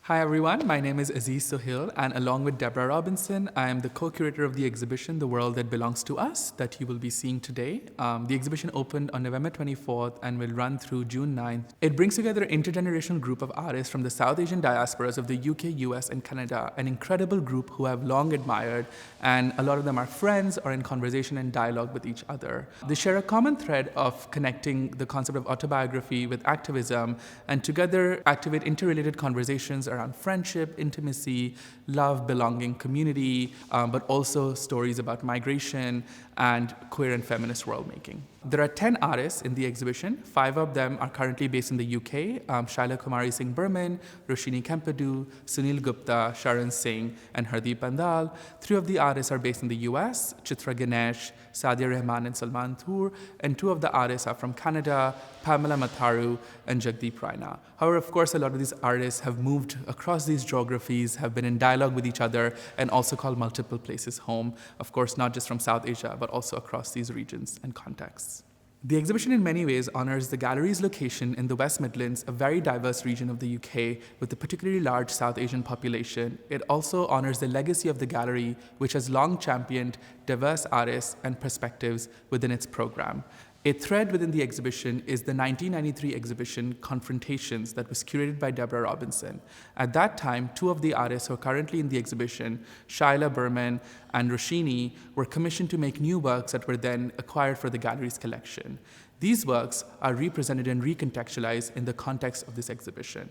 Hi everyone, my name is Aziz Sohail, and along with Deborah Robinson, I am the co-curator of the exhibition The World That Belongs to Us that you will be seeing today. The exhibition opened on November 24th and will run through June 9th. It brings together an intergenerational group of artists from the South Asian diasporas of the UK, US, and Canada, an incredible group who I've long admired, and a lot of them are friends or in conversation and dialogue with each other. They share a common thread of connecting the concept of autobiography with activism, and together activate interrelated conversations around friendship, intimacy, love, belonging, community, but also stories about migration and queer and feminist world making. There are 10 artists in the exhibition. 5 of them are currently based in the UK, Chila Kumari Singh Burman, Roshini Kempadoo, Sunil Gupta, Charan Singh, and Hardeep Pandhal. 3 of the artists are based in the US, Chitra, Ganesh, Rehman, and Salman, Toor, and 2 of the artists are from Canada, Pamila, Matharu, and Jagdeep, Raina. However, of course, a lot of these artists have moved across these geographies, have been in dialogue with each other, and also call multiple places home, of course, not just from South Asia, but also across these regions and contexts. The exhibition in many ways honors the gallery's location in the West Midlands, a very diverse region of the UK with a particularly large South Asian population. It also honors the legacy of the gallery, which has long championed diverse artists and perspectives within its program. A thread within the exhibition is the 1993 exhibition Confrontations that was curated by Deborah Robinson. At that time, 2 of the artists who are currently in the exhibition, Chila, Burman, and Roshini, were commissioned to make new works that were then acquired for the gallery's collection. These works are represented and recontextualized in the context of this exhibition.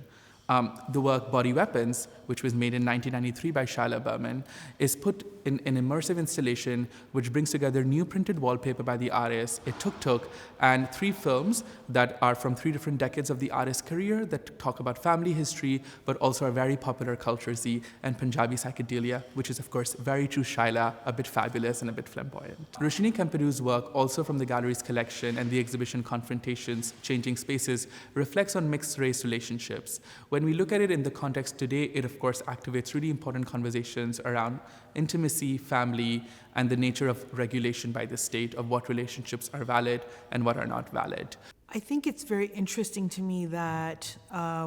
The work Body Weapons, which was made in 1993 by Chila Burman, is put in an immersive installation which brings together new printed wallpaper by the artist, a tuk-tuk, and 3 films that are from 3 different decades of the artist's career that talk about family history, but also are very popular culture Z and Punjabi psychedelia, which is of course very true Chila, a bit fabulous and a bit flamboyant. Roshini Kempadoo's work, also from the gallery's collection and the exhibition Confrontations, Changing Spaces, reflects on mixed-race relationships. When we look at it in the context today, it of course activates really important conversations around intimacy, family, and the nature of regulation by the state of what relationships are valid and what are not valid. I think it's very interesting to me that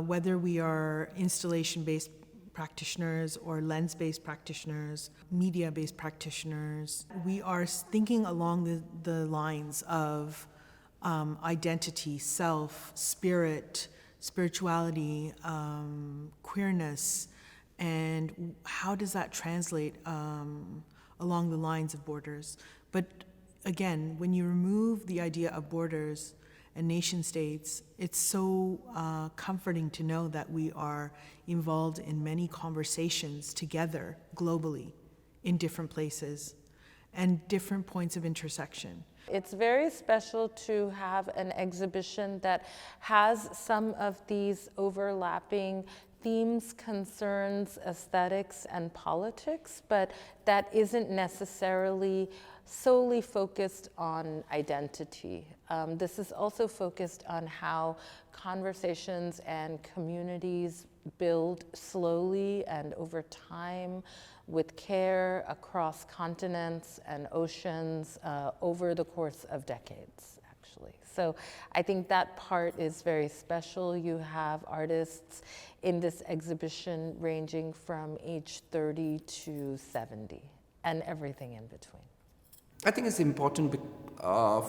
whether we are installation-based practitioners or lens-based practitioners, media-based practitioners, we are thinking along the lines of identity, self, spirit, spirituality, queerness, and how does that translate along the lines of borders. But again, when you remove the idea of borders and nation states, it's so comforting to know that we are involved in many conversations together globally in different places and different points of intersection. It's very special to have an exhibition that has some of these overlapping themes, concerns, aesthetics, and politics, but that isn't necessarily solely focused on identity. This is also focused on how conversations and communities build slowly and over time with care across continents and oceans over the course of decades, actually. So I think that part is very special. You have artists in this exhibition ranging from age 30 to 70 and everything in between. I think it's important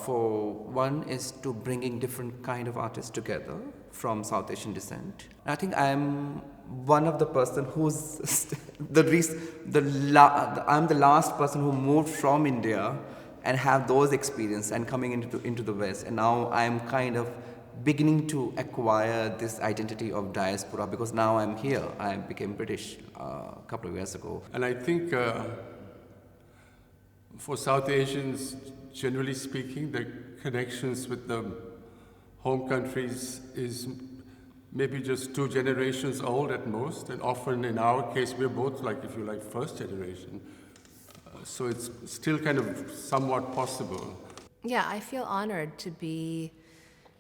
for one is to bringing different kind of artists together from South Asian descent. I think I'm one of the person who's I'm the last person who moved from India and have those experience and coming into the West, and now I'm kind of beginning to acquire this identity of diaspora because now I'm here. I became British a couple of years ago. And I think for South Asians, generally speaking, the connections with the home countries is maybe just 2 generations old at most, and often in our case, we're both like, if you like, first generation. So it's still kind of somewhat possible. Yeah, I feel honored to be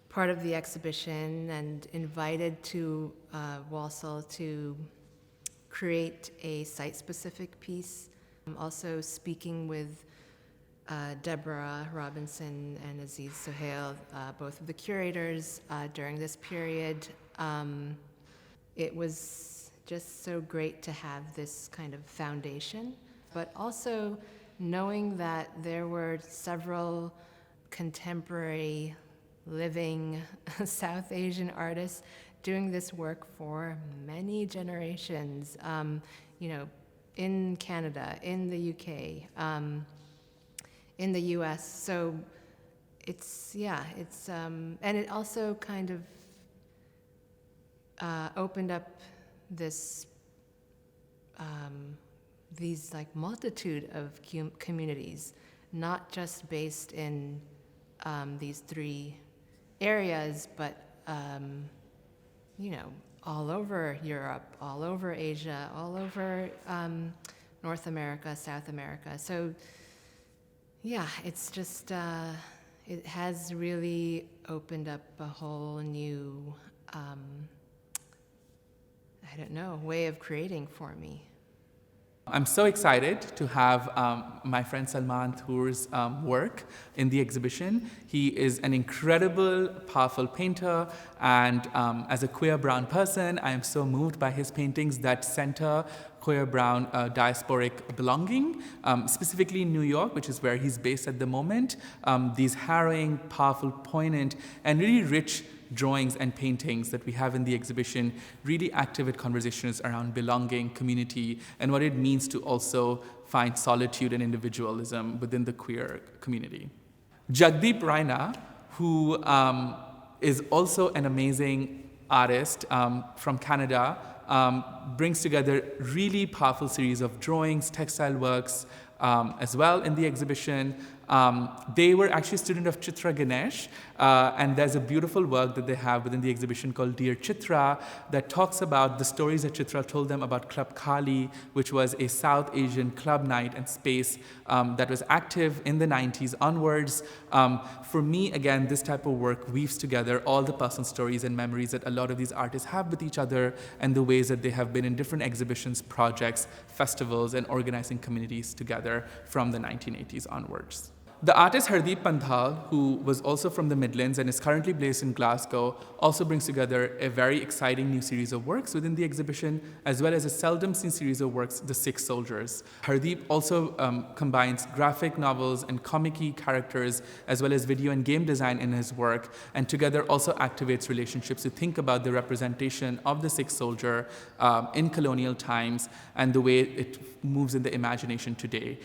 part of the exhibition and invited to Walsall to create a site-specific piece. I'm also speaking with Deborah Robinson and Aziz Sohail, both of the curators during this period. It was just so great to have this kind of foundation, but also knowing that there were several contemporary living South Asian artists doing this work for many generations, in Canada, in the UK, in the US. So and it also kind of opened up this, these like multitude of communities, not just based in these three areas, but all over Europe, all over Asia, all over North America, South America. So yeah, it's just, it has really opened up a whole new, way of creating for me. I'm so excited to have my friend Salman Toor's work in the exhibition. He is an incredible, powerful painter, and as a queer brown person, I am so moved by his paintings that center queer brown diasporic belonging, specifically in New York, which is where he's based at the moment. These harrowing, powerful, poignant, and really rich drawings and paintings that we have in the exhibition really activate conversations around belonging, community, and what it means to also find solitude and individualism within the queer community. Jagdeep Raina, who is also an amazing artist from Canada, brings together really powerful series of drawings, textile works, as well in the exhibition. They were actually a student of Chitra Ganesh, and there's a beautiful work that they have within the exhibition called Dear Chitra that talks about the stories that Chitra told them about Club Kali, which was a South Asian club night and space that was active in the 90s onwards. For me, again, this type of work weaves together all the personal stories and memories that a lot of these artists have with each other and the ways that they have been in different exhibitions, projects, festivals, and organizing communities together from the 1980s onwards. The artist Hardeep Pandhal, who was also from the Midlands and is currently based in Glasgow, also brings together a very exciting new series of works within the exhibition, as well as a seldom seen series of works, The Six Soldiers. Hardeep also combines graphic novels and comic-y characters, as well as video and game design in his work, and together also activates relationships to think about the representation of the Sikh soldier in colonial times and the way it moves in the imagination today.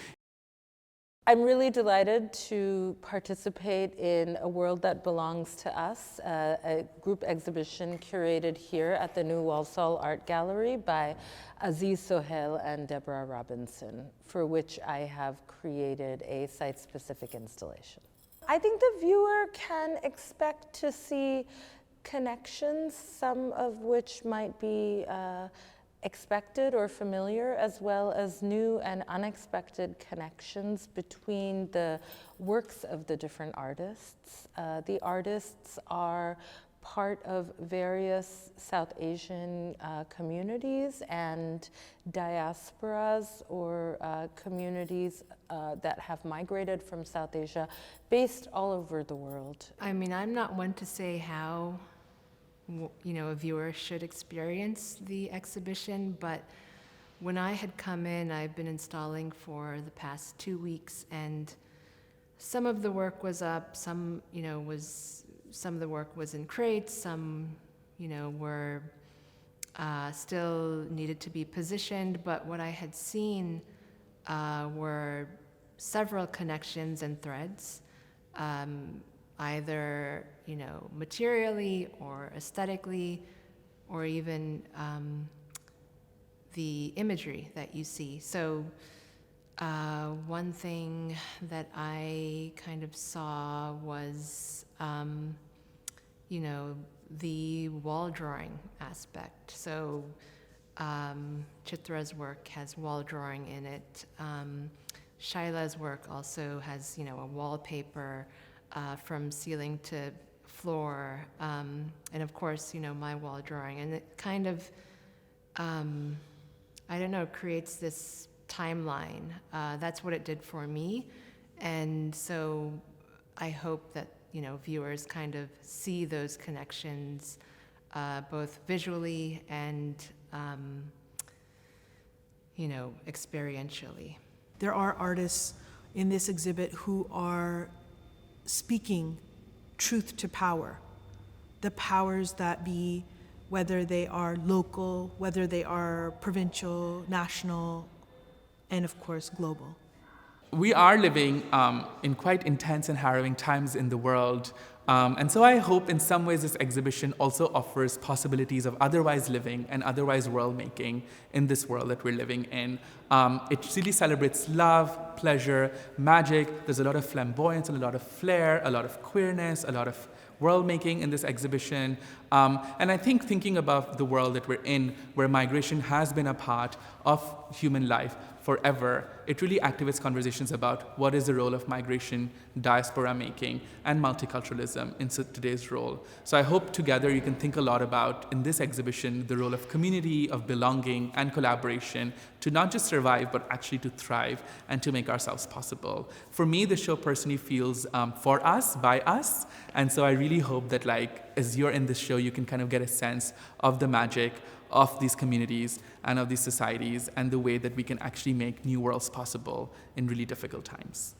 I'm really delighted to participate in A World That Belongs to Us, a group exhibition curated here at the New Walsall Art Gallery by Aziz Sohail and Deborah Robinson, for which I have created a site-specific installation. I think the viewer can expect to see connections, some of which might be expected or familiar, as well as new and unexpected connections between the works of the different artists. The artists are part of various South Asian communities and diasporas, or communities that have migrated from South Asia, based all over the world. I mean, I'm not one to say how a viewer should experience the exhibition, but when I had come in, I've been installing for the past 2 weeks, and some of the work was up, some of the work was in crates, some were still needed to be positioned, but what I had seen were several connections and threads, either materially or aesthetically, or even the imagery that you see. So one thing that I kind of saw was the wall drawing aspect. So Chitra's work has wall drawing in it. Chila's work also has a wallpaper from ceiling to floor, and of course, my wall drawing. And it kind of, creates this timeline. That's what it did for me. And so I hope that, viewers kind of see those connections both visually and, experientially. There are artists in this exhibit who are speaking truth to power, the powers that be, whether they are local, whether they are provincial, national, and of course global. We are living in quite intense and harrowing times in the world. And so I hope in some ways this exhibition also offers possibilities of otherwise living and otherwise world making in this world that we're living in. It really celebrates love, pleasure, magic. There's a lot of flamboyance and a lot of flair, a lot of queerness, a lot of world making in this exhibition. And I think thinking about the world that we're in, where migration has been a part of human life forever, it really activates conversations about what is the role of migration, diaspora making, and multiculturalism in today's role. So I hope together you can think a lot about, in this exhibition, the role of community, of belonging, and collaboration to not just survive, but actually to thrive and to make ourselves possible. For me, the show personally feels for us, by us, and so I really hope that as you're in this show, you can kind of get a sense of the magic of these communities and of these societies and the way that we can actually make new worlds possible in really difficult times.